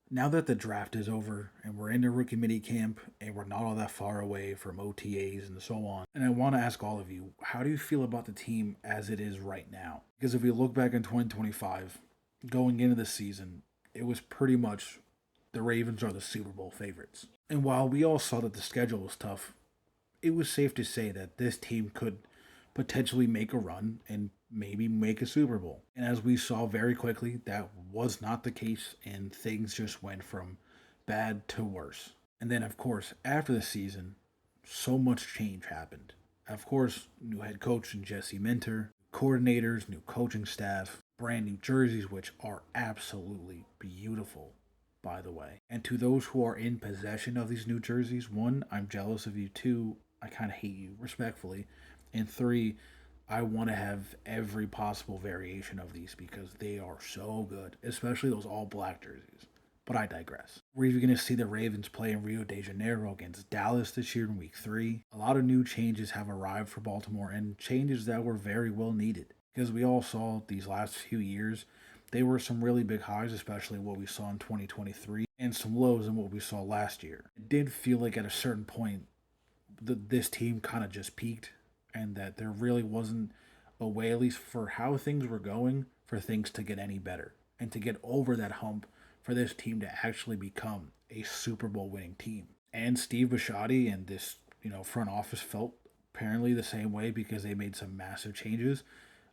Now that the draft is over and we're in the rookie mini camp and we're not all that far away from OTAs and so on, and I want to ask all of you, how do you feel about the team as it is right now? Because if we look back in 2025, going into the season, it was pretty much the Ravens are the Super Bowl favorites. And while we all saw that the schedule was tough, it was safe to say that this team could potentially make a run and maybe make a Super Bowl. And as we saw very quickly, that was not the case, and things just went from bad to worse. And then, of course, after the season, so much change happened. Of course, new head coach and Jesse Minter, coordinators, new coaching staff, brand new jerseys, which are absolutely beautiful, by the way. And to those who are in possession of these new jerseys, one, I'm jealous of you. Two, I kind of hate you, respectfully. And three, I want to have every possible variation of these because they are so good, especially those all black jerseys. But I digress. We're even going to see the Ravens play in Rio de Janeiro against Dallas this year in week 3. A lot of new changes have arrived for Baltimore and changes that were very well needed because we all saw these last few years. They were some really big highs, especially what we saw in 2023, and some lows in what we saw last year. It did feel like at a certain point, this team kind of just peaked and that there really wasn't a way, at least for how things were going, for things to get any better and to get over that hump for this team to actually become a Super Bowl winning team. And Steve Bisciotti and this, front office felt apparently the same way because they made some massive changes.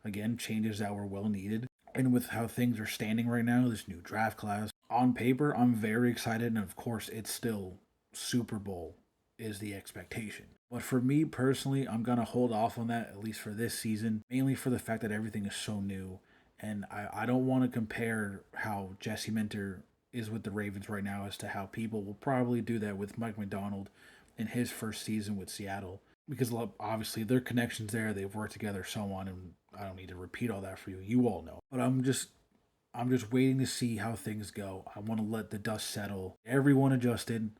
Again, changes that were well needed. And with how things are standing right now, this new draft class, on paper, I'm very excited. And of course, it's still Super Bowl is the expectation. But for me personally, I'm going to hold off on that, at least for this season, mainly for the fact that everything is so new. And I don't want to compare how Jesse Minter is with the Ravens right now as to how people will probably do that with Mike McDonald in his first season with Seattle. Because obviously their connections there, they've worked together, so on, and I don't need to repeat all that for you. You all know. But I'm just waiting to see how things go. I want to let the dust settle. Everyone adjusted,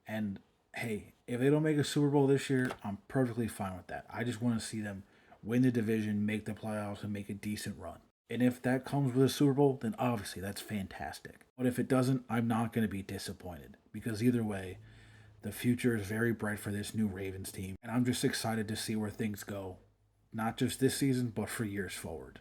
and hey, if they don't make a Super Bowl this year, I'm perfectly fine with that. I just want to see them win the division, make the playoffs, and make a decent run. And if that comes with a Super Bowl, then obviously that's fantastic. But if it doesn't, I'm not going to be disappointed because either way, the future is very bright for this new Ravens team. And I'm just excited to see where things go, not just this season, but for years forward.